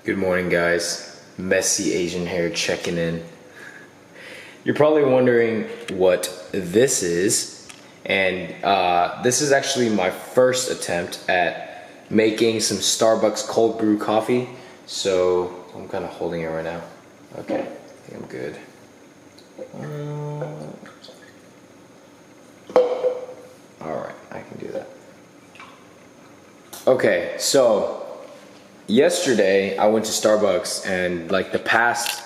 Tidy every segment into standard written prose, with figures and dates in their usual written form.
Good morning, guys. Messy Asian hair checking in. You're probably wondering what this is, and this is actually my first attempt at making some Starbucks cold brew coffee. So I'm kind of holding it right now. Okay, I think I'm good. Alright, I can do that. Okay, so yesterday I went to Starbucks, and like the past,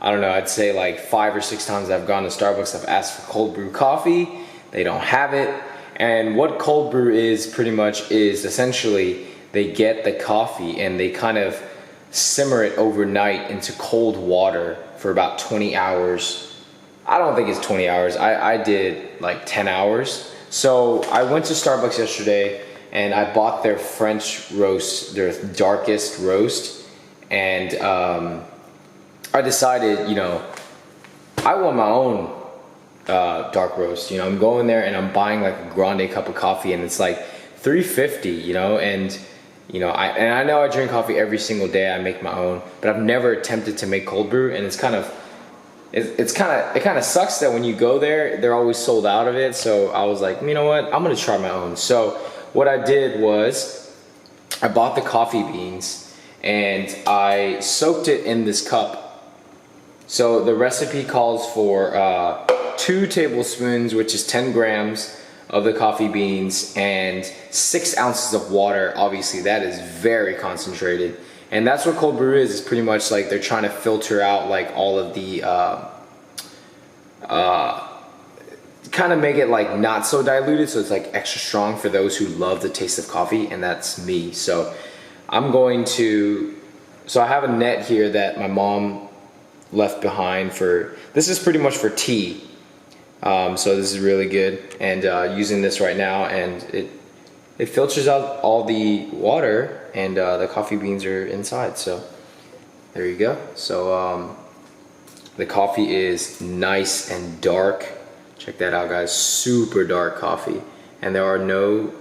I don't know, I'd say like 5 or 6 times I've gone to Starbucks, I've asked for cold brew coffee. They don't have it. And what cold brew is pretty much is essentially they get the coffee and they kind of simmer it overnight into cold water for about 20 hours. I don't think it's 20 hours. I did like 10 hours. So I went to Starbucks yesterday and I bought their French roast, their darkest roast. And I decided, you know, I want my own dark roast. You know, I'm going there and I'm buying like a grande cup of coffee, and it's like $3.50, you know, and you know, I know I drink coffee every single day. I make my own, but I've never attempted to make cold brew, and it kind of sucks that when you go there, they're always sold out of it. So I was like, you know what, I'm gonna try my own. So what I did was I bought the coffee beans and I soaked it in this cup. So the recipe calls for 2 tablespoons, which is 10 grams of the coffee beans, and 6 ounces of water. Obviously that is very concentrated, and that's what cold brew is. It's pretty much like they're trying to filter out like all of the kind of make it like not so diluted, so it's like extra strong for those who love the taste of coffee, and that's me. So I'm going to, so I have a net here that my mom left behind for, this is pretty much for tea. So this is really good, and using this right now, and it filters out all the water, and the coffee beans are inside. So there you go. So the coffee is nice and dark. Check that out, guys. Super dark coffee, and there are no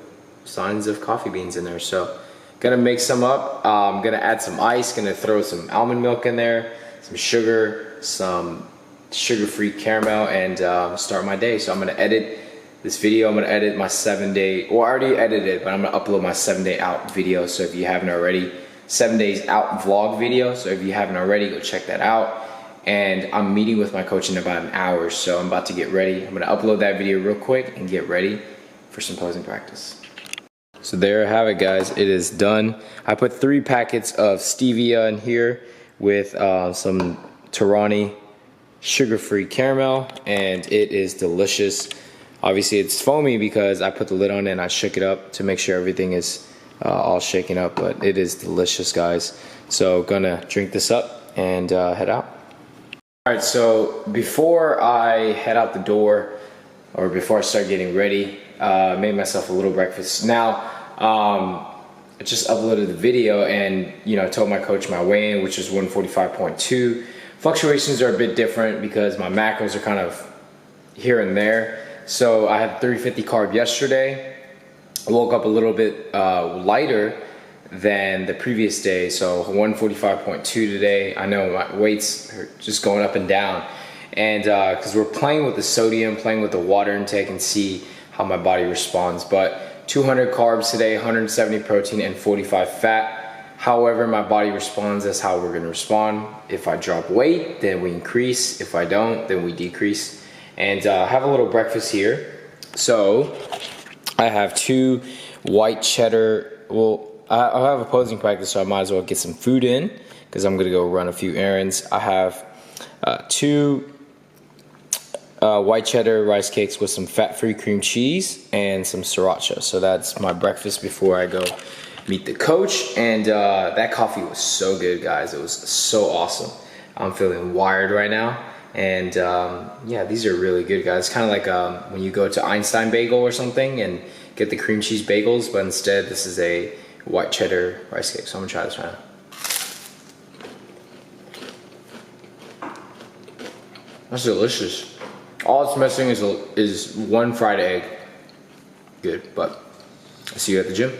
signs of coffee beans in there. So gonna make some up. I'm gonna add some ice, gonna throw some almond milk in there, some sugar, some sugar-free caramel, and start my day. So I'm gonna edit this video. I'm gonna edit my 7-day, well, I already edited it, but I'm gonna upload my 7-day out video. So if you haven't already, 7 days out vlog video. So if you haven't already, go check that out. And I'm meeting with my coach in about an hour, so I'm about to get ready. I'm gonna upload that video real quick and get ready for some posing practice. So there I have it, guys. It is done. I put 3 packets of stevia in here with some Torani sugar-free caramel, and it is delicious. Obviously it's foamy because I put the lid on it and I shook it up to make sure everything is all shaken up, but it is delicious, guys. So gonna drink this up and head out. All right, so before I head out the door, or before I start getting ready, made myself a little breakfast. Now I just uploaded the video, and you know, I told my coach my weigh-in, which is 145.2. Fluctuations are a bit different because my macros are kind of here and there. So I had 350 carb yesterday. I woke up a little bit lighter than the previous day, so 145.2 today. I know my weights are just going up and down, and because we're playing with the sodium, playing with the water intake, and see how my body responds. But 200 carbs today, 170 protein, and 45 fat. However my body responds, that's how we're gonna respond. If I drop weight, then we increase. If I don't, then we decrease. And have a little breakfast here. So I have 2 white cheddar, well, I have a posing practice, so I might as well get some food in because I'm gonna go run a few errands. I have 2 white cheddar rice cakes with some fat-free cream cheese and some sriracha. So that's my breakfast before I go meet the coach. And that coffee was so good, guys. It was so awesome. I'm feeling wired right now, and yeah, these are really good, guys. Kind of like when you go to Einstein Bagel or something and get the cream cheese bagels, but instead this is a white cheddar rice cake. So I'm gonna try this right now. That's delicious. All it's missing is 1 fried egg. Good, but I'll see you at the gym.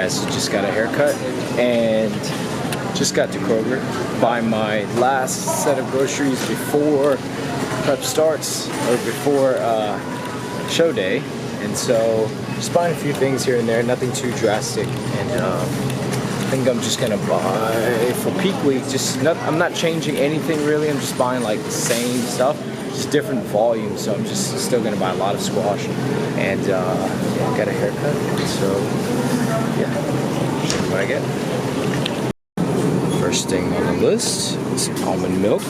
guys, just got a haircut and just got to Kroger, buy my last set of groceries before prep starts, or before show day. And so just buying a few things here and there, nothing too drastic. And I think I'm just gonna buy for peak week, I'm not changing anything really, I'm just buying like the same stuff, just different volumes. So I'm just still gonna buy a lot of squash and yeah, got a haircut. So yeah, see what I get. First thing on the list is almond milk.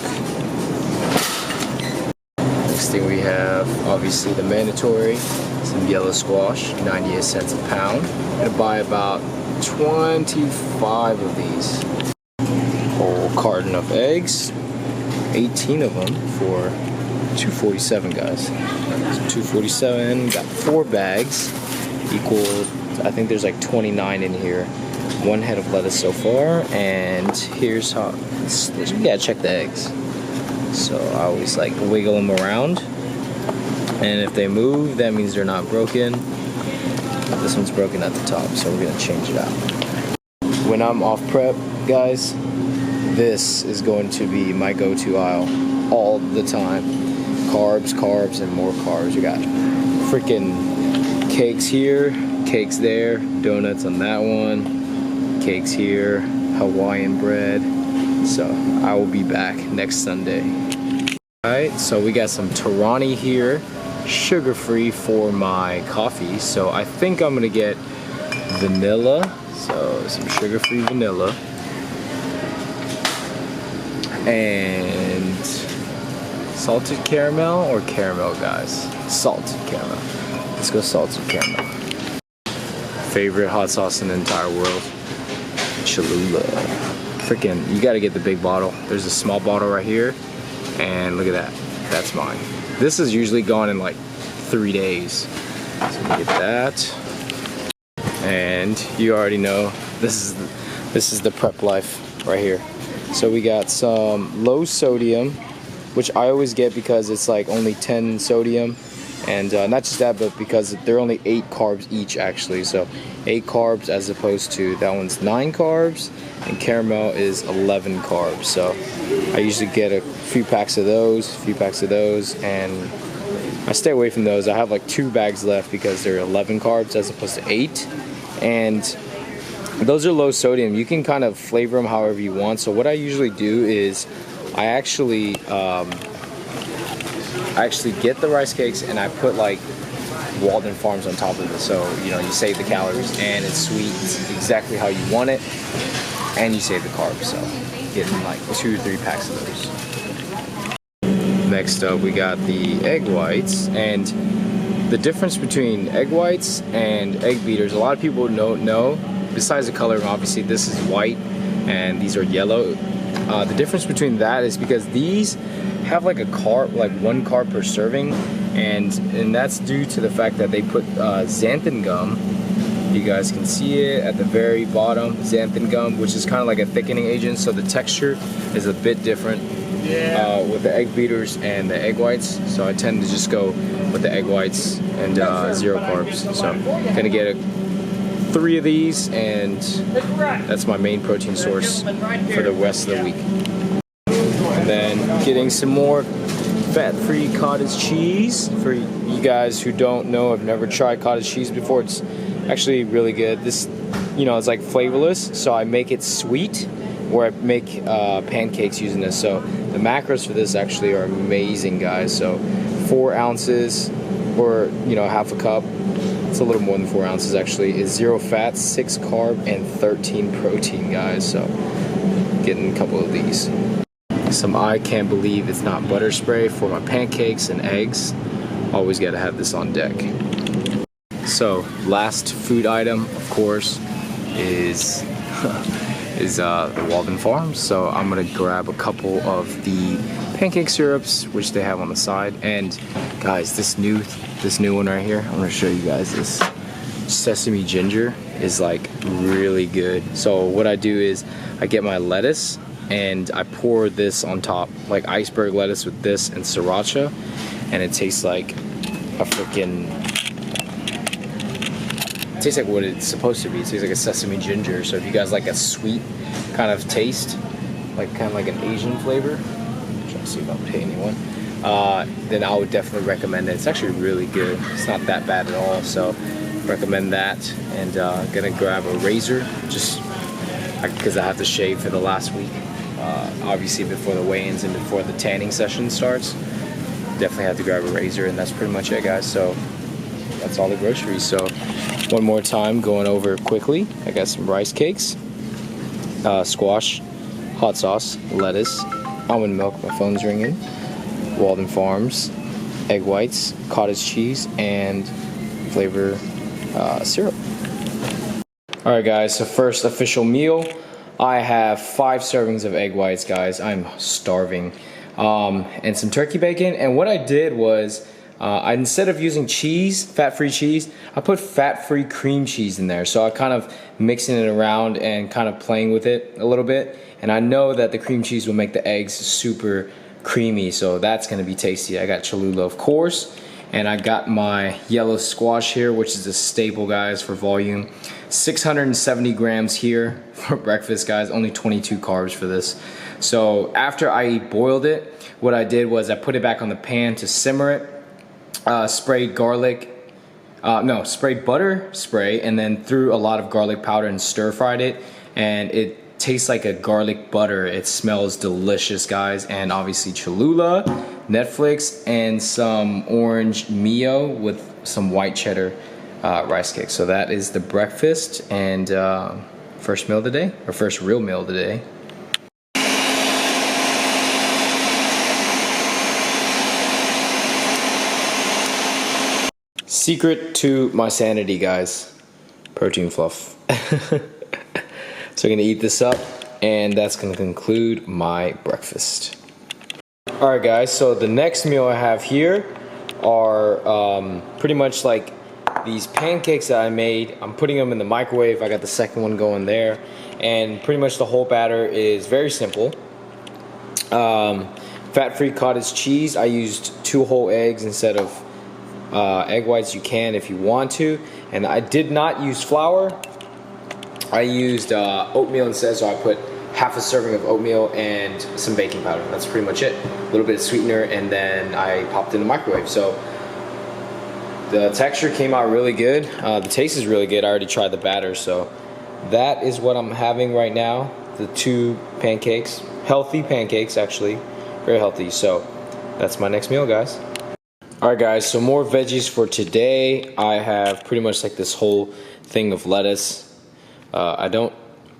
Next thing we have, obviously the mandatory, some yellow squash, 98 cents a pound. I'm gonna buy about 25 of these. Whole carton of eggs, 18 of them for $2.47, guys. So $2.47, got 4 bags, equal, I think there's like 29 in here. 1 head of lettuce so far, and here's how, you gotta check the eggs. So I always like wiggle them around, and if they move, that means they're not broken. This one's broken at the top, so we're gonna change it out. When I'm off prep, guys, this is going to be my go-to aisle all the time. Carbs, carbs, and more carbs. We got freaking cakes here, cakes there, donuts on that one, cakes here, Hawaiian bread. So I will be back next Sunday. Alright, so we got some Torani here, sugar-free for my coffee. So I think I'm gonna get vanilla, so some sugar-free vanilla. And salted caramel or caramel, guys? Salted caramel. Let's go salted caramel. Favorite hot sauce in the entire world, Cholula. Freaking, you gotta get the big bottle. There's a small bottle right here, and look at that. That's mine. This is usually gone in like 3 days. So we get that. And you already know, this is the prep life right here. So we got some low sodium, which I always get because it's like only 10 sodium. And not just that, but because they're only 8 carbs each actually. So 8 carbs as opposed to that one's 9 carbs, and caramel is 11 carbs. So I usually get a few packs of those, and I stay away from those. I have like 2 bags left because they're 11 carbs as opposed to 8. And those are low sodium. You can kind of flavor them however you want. So what I usually do is I actually get the rice cakes and I put like Walden Farms on top of it. So, you know, you save the calories and it's sweet. It's exactly how you want it. And you save the carbs. So getting like 2 or 3 packs of those. Next up, we got the egg whites. And the difference between egg whites and egg beaters, a lot of people don't know. Besides the color, obviously this is white and these are yellow. The difference between that is because these have like a carb, like 1 carb per serving, and that's due to the fact that they put xanthan gum. You guys can see it at the very bottom, xanthan gum, which is kind of like a thickening agent, so the texture is a bit different with the egg beaters and the egg whites. So I tend to just go with the egg whites and 0 carbs. So I'm gonna get 3 of these, and that's my main protein source for the rest of the week. And then getting some more fat-free cottage cheese. For you guys who don't know, have never tried cottage cheese before, it's actually really good. This, you know, it's like flavorless, so I make it sweet, or I make pancakes using this. So the macros for this actually are amazing, guys. So 4 ounces, or you know, half a cup. It's a little more than 4 ounces actually. Is 0 fat, 6 carb, and 13 protein, guys. So getting a couple of these. Some I can't believe it's not butter spray for my pancakes and eggs. Always gotta have this on deck. So last food item, of course, is the Walden Farms. So I'm gonna grab a couple of the pancake syrups, which they have on the side. And guys, this new one right here, I'm gonna show you guys this. Sesame ginger is like really good. So what I do is I get my lettuce and I pour this on top, like iceberg lettuce with this and sriracha, and it tastes like a freaking tastes like what it's supposed to be. It tastes like a sesame ginger. So if you guys like a sweet kind of taste, like kind of like an Asian flavor, I'm trying to see if I'll pay anyone, then I would definitely recommend it. It's actually really good. It's not that bad at all. So recommend that. And gonna grab a razor just because I have to shave for the last week. Obviously before the weigh-ins and before the tanning session starts. Definitely have to grab a razor, and that's pretty much it, guys. So that's all the groceries. So one more time, going over quickly. I got some rice cakes, squash, hot sauce, lettuce, almond milk, my phone's ringing, Walden Farms, egg whites, cottage cheese, and flavor syrup. Alright guys, so first official meal. I have 5 servings of egg whites, guys. I'm starving. And some turkey bacon. And what I did was, instead of using cheese, fat-free cheese, I put fat-free cream cheese in there. So I kind of mixing it around and kind of playing with it a little bit. And I know that the cream cheese will make the eggs super creamy, so that's gonna be tasty. I got Cholula, of course, and I got my yellow squash here, which is a staple, guys, for volume. 670 grams here for breakfast, guys. Only 22 carbs for this. So after I boiled it, what I did was I put it back on the pan to simmer it. Sprayed butter spray, and then threw a lot of garlic powder and stir fried it, and it tastes like a garlic butter. It smells delicious, guys. And obviously Cholula, Netflix, and some orange Mio with some white cheddar rice cakes. So that is the breakfast and first meal of the day, or first real meal of the day. Secret to my sanity, guys, protein fluff. So I'm gonna eat this up, and that's gonna conclude my breakfast. All right, guys, so the next meal I have here are pretty much like these pancakes that I made. I'm putting them in the microwave. I got the second one going there, and pretty much the whole batter is very simple. Fat-free cottage cheese. I used 2 whole eggs instead of egg whites. You can if you want to, and I did not use flour. I used oatmeal instead, so I put half a serving of oatmeal and some baking powder. That's pretty much it. A little bit of sweetener, and then I popped it in the microwave. So the texture came out really good. The taste is really good. I already tried the batter, so that is what I'm having right now. The 2 pancakes, healthy pancakes actually, very healthy. So that's my next meal, guys. Alright guys, so more veggies for today. I have pretty much like this whole thing of lettuce. I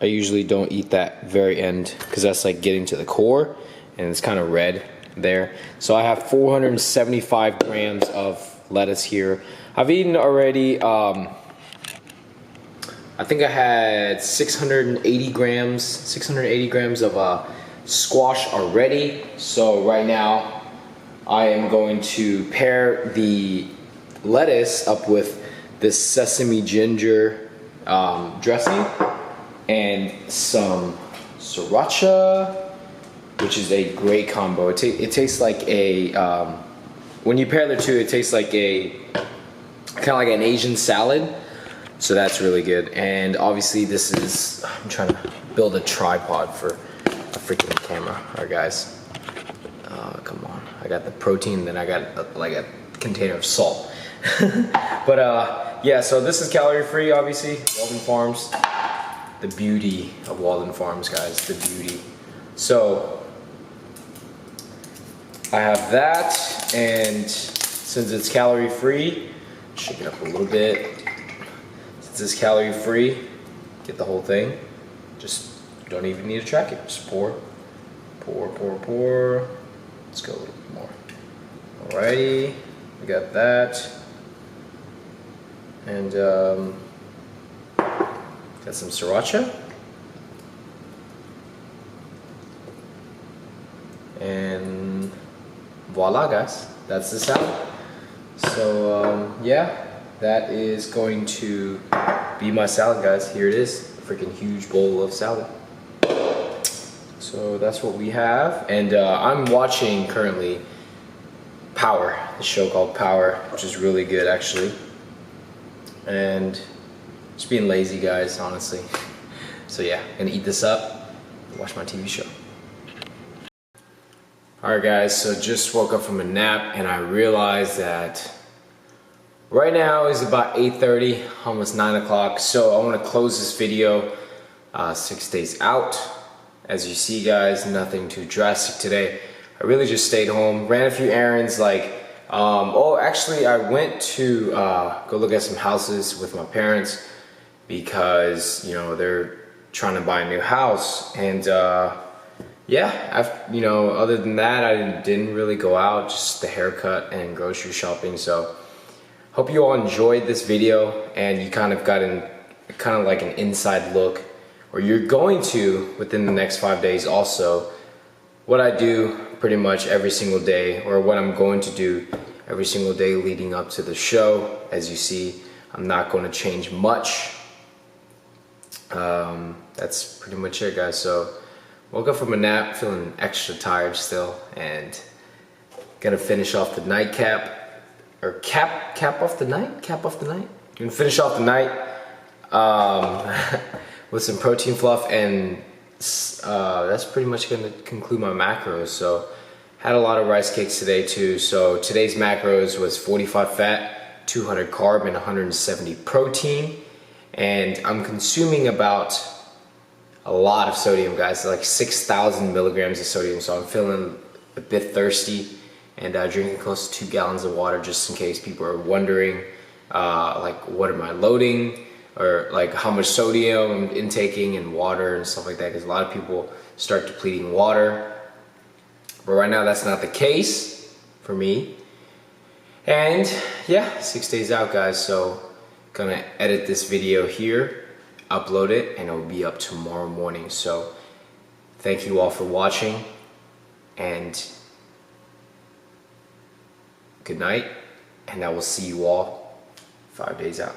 usually don't eat that very end because that's like getting to the core and it's kind of red there. So I have 475 grams of lettuce here. I've eaten already, I think I had 680 grams of squash already. So right now I am going to pair the lettuce up with this sesame ginger dressing and some sriracha, which is a great combo. It tastes like a, when you pair the two, it tastes like a, kind of like an Asian salad. So that's really good. And obviously this is, I'm trying to build a tripod for a freaking camera. All right guys, come on. I got the protein, then I got like a container of salt. But yeah, so this is calorie free, obviously. Walden Farms, the beauty of Walden Farms, guys, the beauty. So I have that, and since it's calorie free, shake it up a little bit. Since it's calorie free, get the whole thing. Just don't even need to track it. Just pour, pour, pour, pour. Let's go a little bit more. Alrighty, we got that. And got some sriracha. And voila, guys, that's the salad. So yeah, that is going to be my salad, guys. Here it is, a freaking huge bowl of salad. So that's what we have. And I'm watching currently Power, the show called Power, which is really good actually. And Just being lazy, guys, honestly. So yeah, gonna eat this up, watch my TV show. Alright guys, so just woke up from a nap and I realized that right now is about 8:30, almost 9 o'clock. So I want to close this video 6 days out. As you see, guys, nothing too drastic today. I really just stayed home, ran a few errands, like oh, actually I went to go look at some houses with my parents because, you know, they're trying to buy a new house. And yeah, you know, other than that, I didn't really go out, just the haircut and grocery shopping. So hope you all enjoyed this video and you kind of got like an inside look, or you're going to within the next 5 days also, what I do pretty much every single day, or what I'm going to do every single day leading up to the show. As you see, I'm not going to change much. That's pretty much it, guys. So woke up from a nap feeling extra tired still, and gonna finish off the nightcap, or cap off the night. Gonna finish off the night with some protein fluff, and that's pretty much gonna conclude my macros. So had a lot of rice cakes today too. So today's macros was 45 fat, 200 carb, and 170 protein. And I'm consuming about a lot of sodium, guys, like 6,000 milligrams of sodium. So I'm feeling a bit thirsty, and drinking close to 2 gallons of water, just in case people are wondering, like, what am I loading, or like how much sodium I'm intaking and water and stuff like that, because a lot of people start depleting water. But right now that's not the case for me. And yeah, 6 days out, guys. So gonna edit this video here, upload it, and it will be up tomorrow morning. So thank you all for watching, and good night, and I will see you all 5 days out.